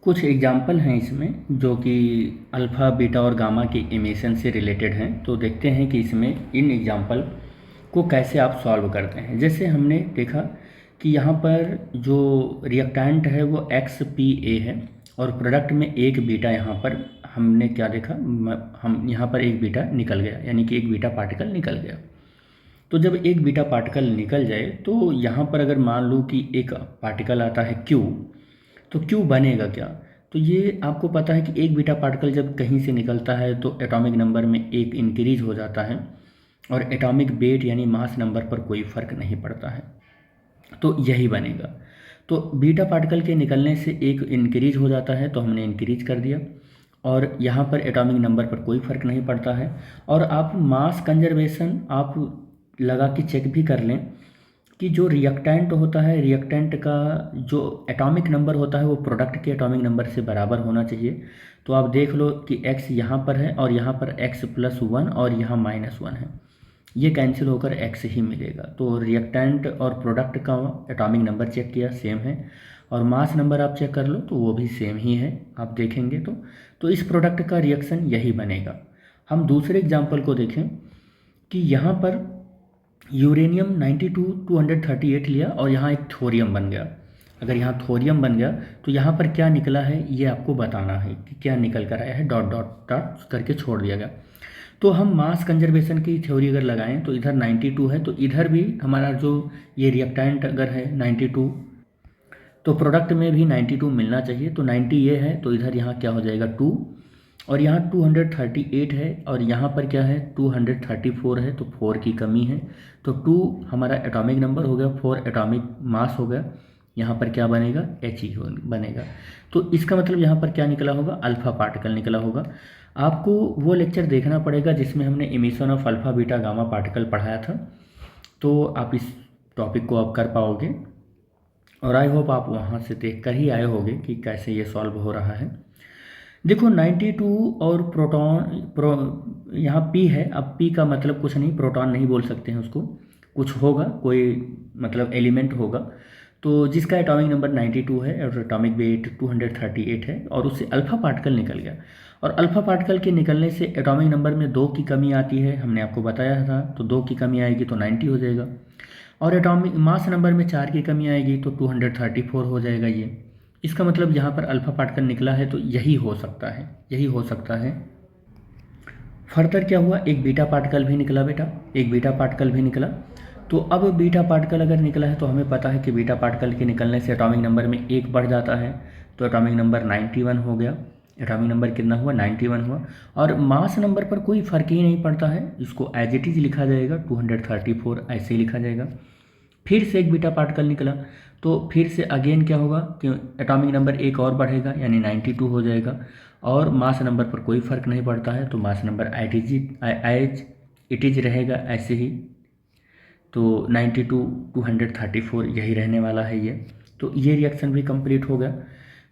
कुछ एग्जाम्पल हैं इसमें जो कि अल्फ़ा बीटा और गामा के इमिशन से रिलेटेड हैं। तो देखते हैं कि इसमें इन एग्जाम्पल को कैसे आप सॉल्व करते हैं। जैसे हमने देखा कि यहाँ पर जो रिएक्टेंट है वो एक्स पी ए है और प्रोडक्ट में एक बीटा यहाँ पर हमने क्या देखा, हम यहाँ पर एक बीटा निकल गया, यानी कि एक बीटा पार्टिकल निकल गया। तो जब एक बीटा पार्टिकल निकल जाए तो यहाँ पर अगर मान लो कि एक पार्टिकल आता है क्यू, तो क्यू बनेगा क्या। तो ये आपको पता है कि एक बीटा पार्टिकल जब कहीं से निकलता है तो एटॉमिक नंबर में एक इंक्रीज हो जाता है और एटॉमिक वेट यानी मास नंबर पर कोई फर्क नहीं पड़ता है, तो यही बनेगा। तो बीटा पार्टिकल के निकलने से एक इंक्रीज हो जाता है तो हमने इंक्रीज कर दिया और यहाँ पर एटॉमिक नंबर पर कोई फर्क नहीं पड़ता है। और आप मास कंजर्वेशन आप लगा के चेक भी कर लें कि जो रिएक्टेंट होता है, रिएक्टेंट का जो एटॉमिक नंबर होता है वो प्रोडक्ट के एटॉमिक नंबर से बराबर होना चाहिए। तो आप देख लो कि x यहाँ पर है और यहाँ पर x+1 और यहाँ -1 है, ये कैंसिल होकर x ही मिलेगा। तो रिएक्टेंट और प्रोडक्ट का एटॉमिक नंबर चेक किया, सेम है, और मास नंबर आप चेक कर लो तो वो भी सेम ही है, आप देखेंगे तो इस प्रोडक्ट का रिएक्शन यही बनेगा। हम दूसरे एग्जाम्पल को देखें कि यहाँ पर यूरेनियम 92 238 लिया और यहाँ एक थोरियम बन गया। अगर यहाँ थोरियम बन गया तो यहाँ पर क्या निकला है ये आपको बताना है कि क्या निकल कर आया है, डॉट डॉट डॉट करके छोड़ दिया गया। तो हम मास कंजर्वेशन की थ्योरी अगर लगाएं तो इधर 92 है तो इधर भी हमारा जो ये रिएक्टेंट अगर है 92, तो प्रोडक्ट में भी 92 मिलना चाहिए। तो 90 ये है तो इधर यहाँ क्या हो जाएगा 2, और यहाँ 238 है और यहाँ पर क्या है 234 है, तो 4 की कमी है। तो 2 हमारा एटॉमिक नंबर हो गया, 4 एटॉमिक मास हो गया, यहाँ पर क्या बनेगा He बनेगा। तो इसका मतलब यहाँ पर क्या निकला होगा, अल्फ़ा पार्टिकल निकला होगा। आपको वो लेक्चर देखना पड़ेगा जिसमें हमने emission of alpha beta gamma particle पढ़ाया था, तो आप इस टॉपिक को आप कर पाओगे और आई होप आप वहाँ से देख कर ही आए होंगे कि कैसे ये सॉल्व हो रहा है। देखो 92 और यहाँ P है। अब P का मतलब कुछ नहीं, प्रोटॉन नहीं बोल सकते हैं उसको, कुछ होगा, कोई मतलब एलिमेंट होगा। तो जिसका एटॉमिक नंबर 92 है और एटॉमिक वेट 238 है और उससे अल्फ़ा पार्टिकल निकल गया, और अल्फ़ा पार्टिकल के निकलने से एटॉमिक नंबर में 2 की कमी आती है, हमने आपको बताया था। तो 2 की कमी आएगी तो 90 हो जाएगा, और एटॉमिक मास नंबर में 4 की कमी आएगी तो 234 हो जाएगा ये। इसका मतलब यहाँ पर अल्फ़ा पार्टिकल निकला है तो यही हो सकता है, यही हो सकता है। फर्दर क्या हुआ, एक बीटा पार्टिकल भी निकला बेटा, एक बीटा पार्टिकल भी निकला। तो अब बीटा पार्टिकल अगर निकला है तो हमें पता है कि बीटा पार्टिकल के निकलने से एटॉमिक नंबर में 1 बढ़ जाता है, तो एटॉमिक नंबर 91 हो गया। एटॉमिक नंबर कितना हुआ, 91 हुआ, और मास नंबर पर कोई फ़र्क ही नहीं पड़ता है, इसको एज इट इज़ लिखा जाएगा, 234 ऐसे ही लिखा जाएगा। फिर से एक बीटा पार्टिकल निकला तो फिर से अगेन क्या होगा कि एटॉमिक नंबर 1 और बढ़ेगा यानी 92 हो जाएगा, और मास नंबर पर कोई फ़र्क नहीं पड़ता है तो mass number as it is रहेगा ऐसे ही। तो 92 234 यही रहने वाला है ये। तो ये रिएक्शन भी कंप्लीट हो गया।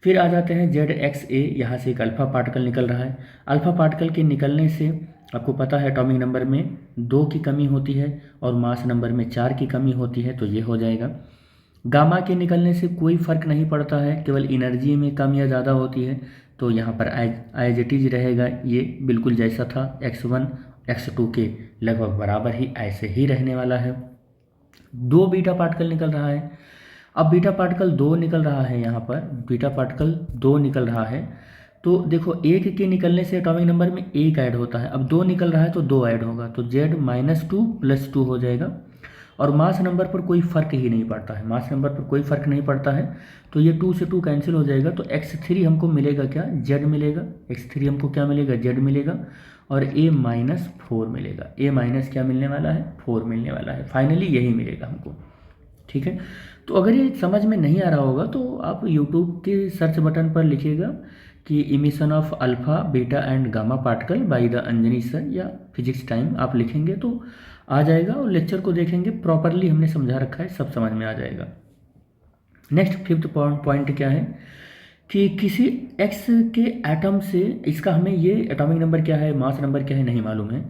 फिर आ जाते हैं ZXA, यहाँ से एक अल्फ़ा पार्टिकल निकल रहा है। अल्फ़ा पार्टिकल के निकलने से आपको पता है एटॉमिक नंबर में 2 की कमी होती है और मास नंबर में 4 की कमी होती है, तो ये हो जाएगा। गामा के निकलने से कोई फ़र्क नहीं पड़ता है, केवल एनर्जी में कम या ज़्यादा होती है, तो यहाँ पर एज इट इज रहेगा, ये बिल्कुल जैसा था X1 X2 के लगभग बराबर ही ऐसे ही रहने वाला है। 2 बीटा पार्टिकल निकल रहा है। अब बीटा पार्टिकल 2 निकल रहा है, यहाँ पर बीटा पार्टिकल 2 निकल रहा है। तो देखो 1 के निकलने से एटॉमिक नंबर में 1 ऐड होता है, अब 2 निकल रहा है तो 2 ऐड होगा, तो Z-2 + 2 हो जाएगा। और मास नंबर पर कोई फ़र्क ही नहीं पड़ता है, मास नंबर पर कोई फ़र्क नहीं पड़ता है, तो ये 2 से 2 कैंसिल हो जाएगा। तो X3 हमको मिलेगा क्या, Z मिलेगा। X3 हमको क्या मिलेगा, Z मिलेगा, और A-4 मिलेगा। A- क्या मिलने वाला है, 4 मिलने वाला है। फाइनली यही मिलेगा हमको, ठीक है। तो अगर ये समझ में नहीं आ रहा होगा तो आप यूट्यूब के सर्च बटन पर लिखिएगा कि emission of alpha beta and gamma particle by the Anjani sir या फिजिक्स टाइम, आप लिखेंगे तो आ जाएगा, और लेक्चर को देखेंगे प्रॉपरली हमने समझा रखा है, सब समझ में आ जाएगा। नेक्स्ट 5th पॉइंट क्या है कि किसी x के एटम से, इसका हमें ये एटॉमिक नंबर क्या है, मास नंबर क्या है नहीं मालूम है,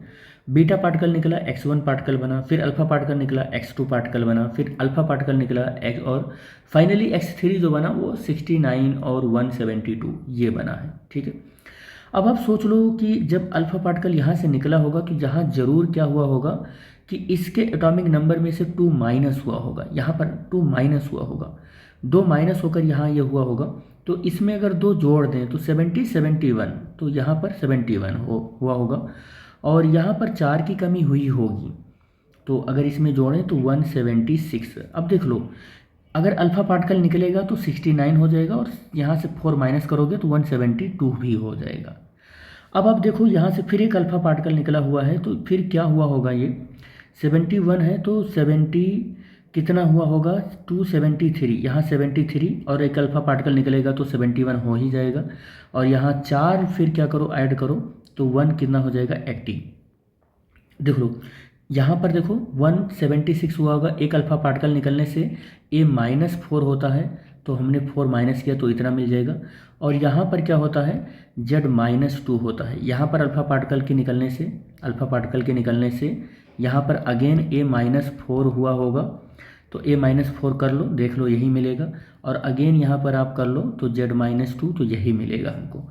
बीटा पार्टिकल निकला, X1 पार्टिकल बना, फिर अल्फा पार्टिकल निकला, X2 पार्टिकल बना, फिर अल्फा पार्टिकल निकला और फाइनली X3 जो बना वो 69 और 172 ये बना है। ठीक है, अब आप सोच लो कि जब अल्फा पार्टिकल यहाँ से निकला होगा तो जहाँ जरूर क्या हुआ होगा कि इसके एटॉमिक नंबर में से 2 माइनस हुआ होगा, यहाँ पर 2 माइनस हुआ होगा, 2 माइनस होकर यहाँ ये हुआ होगा। तो इसमें अगर 2 जोड़ दें तो 70 71, तो यहाँ पर 71 हुआ होगा और यहाँ पर 4 की कमी हुई होगी, तो अगर इसमें जोड़ें तो 176। अब देख लो, अगर अल्फा पार्टिकल निकलेगा तो 69 हो जाएगा और यहाँ से 4 माइनस करोगे तो 172 भी हो जाएगा। अब आप देखो यहाँ से फिर एक अल्फा पार्टिकल निकला हुआ है, तो फिर क्या हुआ होगा, ये 71 है तो 70 कितना हुआ होगा 273, यहाँ 73 और एक अल्फा पार्टिकल निकलेगा तो 71 हो ही जाएगा और यहाँ 4 फिर क्या करो ऐड करो तो 1 कितना हो जाएगा 80। देख लो यहाँ पर देखो 176 हुआ होगा, एक अल्फा पार्टिकल निकलने से A-4 होता है तो हमने 4 माइनस किया तो इतना मिल जाएगा और यहाँ पर क्या होता है Z-2 होता है। यहाँ पर अल्फा पार्टिकल के निकलने से यहाँ पर अगेन A-4 हुआ होगा तो A-4 कर लो, देख लो यही मिलेगा और अगेन यहाँ पर आप कर लो तो Z-2 तो यही मिलेगा हमको।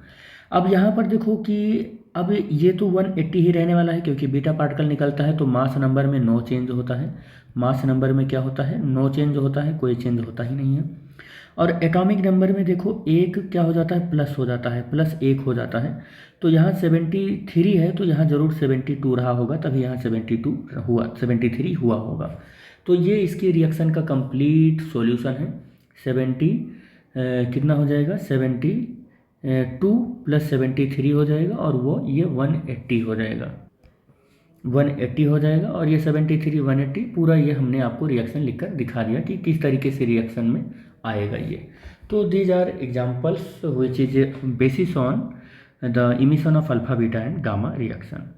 अब यहाँ पर देखो कि अब ये तो 180 ही रहने वाला है क्योंकि बीटा पार्टिकल निकलता है तो मास नंबर में नो चेंज होता है, मास नंबर में क्या होता है नो चेंज होता है, कोई चेंज होता ही नहीं है। और एटॉमिक नंबर में देखो एक क्या हो जाता है प्लस हो जाता है, +1 हो जाता है, तो यहाँ 73 है तो यहाँ ज़रूर 72 रहा होगा तभी यहाँ 73 हुआ होगा। तो ये इसकी रिएक्शन का कंप्लीट सॉल्यूशन है। 70 कितना हो जाएगा 72 + 73 हो जाएगा और वो ये 180 हो जाएगा, 180 हो जाएगा और ये 73 180 पूरा ये हमने आपको रिएक्शन लिखकर दिखा दिया कि किस तरीके से रिएक्शन में आएगा ये। तो these are examples which is basis on the emission of alpha beta and gamma reaction.